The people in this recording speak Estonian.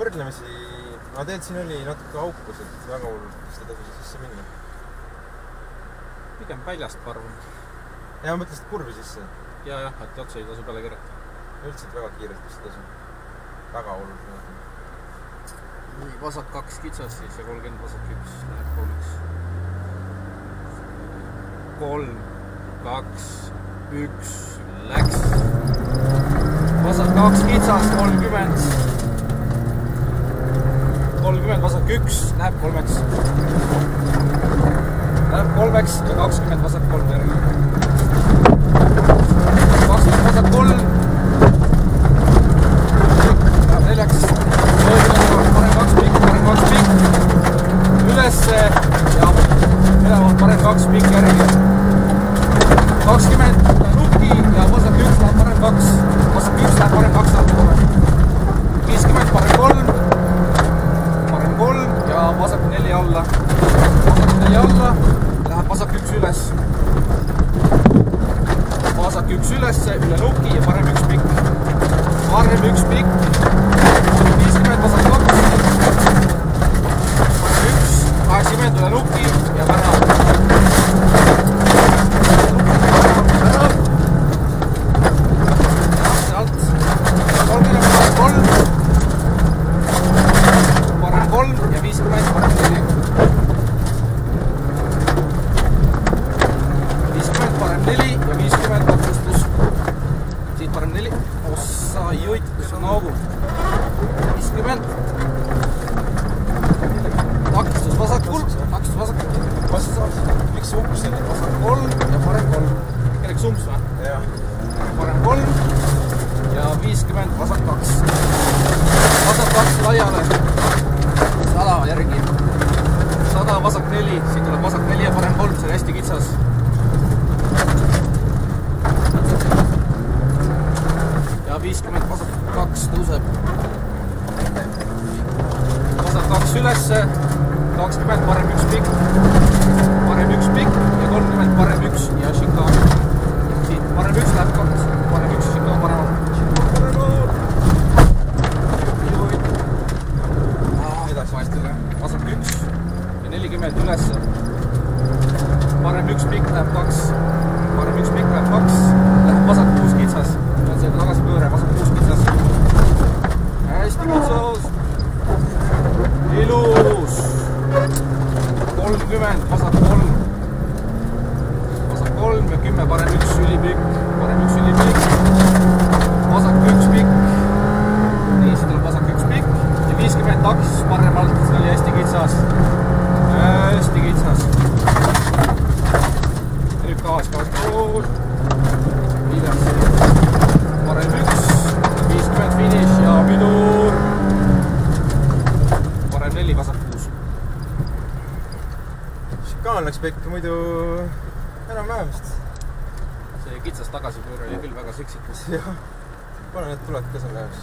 võrdlemisi, ma teed siin oli natuke aukus, et väga hull seda tasu sisse minna. Pigem väljast parvun. Ja ma mõtlesin kurvi sisse. Ja, et otsa ei tasu peale kirjata. Üldiselt väga kiirelt vist tasu. Väga hull. Nii, vasak 2 kitsas siis ja 30 vasak 1 läheb 3. 3, 2, 1, läks. Vasak 2 kitsas, 30. 30 vasak 1 läheb 3. Läheb 3 ja 20 vasak 3 järgi. 20 vasak 3. Läheb 4. Parem 2 pikk. Ülesse ja ülevalt parem 2 pikk järgi. 20 nukki ja vasak 1 läheb parem 2. Vasak 1 läheb parem 2 läheb kohe. 50 parem 3. Parem 3 ja vasak 4 alla. Vasak 4 alla. Läheb vasak 1 üles. Vasak 1 ülesse, üle nuki ja parem 1 pikk. Parem 1 pikk. 50 vasak 2. Parem 1. 80 üle nuki ja värav. Sealt. 30 parem 3. Parem 3 ja 50 parem 4. 50 parem 4 ja 50 takistus. Siit parem 4. Ossa juit, kus on augu. 50. Takistus vasakul. Takistus vasakul. Miks see ukkus selle? Vasak 3 ja parem 3. Kelleks umps või? Jah. Parem 3 ja 50 vasak 2. Vasak 2 laiale. 100 järgi. 100 vasak 4. Siit tuleb vasak 4 ja parem 3. See on hästi kitsas. Ja 50 vasak 2 tõuseb. Vasak 2 ülesse. 20 parem 1 pikk. Parem 1 pikk ja 30 parem 1 ja šikaan. Siit parem 1 läheb 2. Parem 1 šikaan paremal. Vasak 1 ja 40 ülesse. Parem 1 pikk läheb 2. Parem 1 pikk läheb 2. Läheb vasak 6 kitsas. On see tagasi pööre, vasak 6 kitsas. Hästi kitsas. Ilus. 30 vasak 3. Vasak 3 ja 10 parem 1 ülipikk. Parem 1 ülipikk. Vasak 1 pikk. Nii, see tuleb vasak 1 pikk. Ja 50 takistus paremalt. See oli hästi kitsas. Hästi kitsas. Ja nüüd kaas pool. Hiljem. Parem 1. 50 finish ja pidur. Parem 4 vasak 6. Šikaan läks pekki, muidu enam vähemast. See kitsas tagasipööre oli küll väga seksikas. Jah. Pane need tuled ka selle jaoks.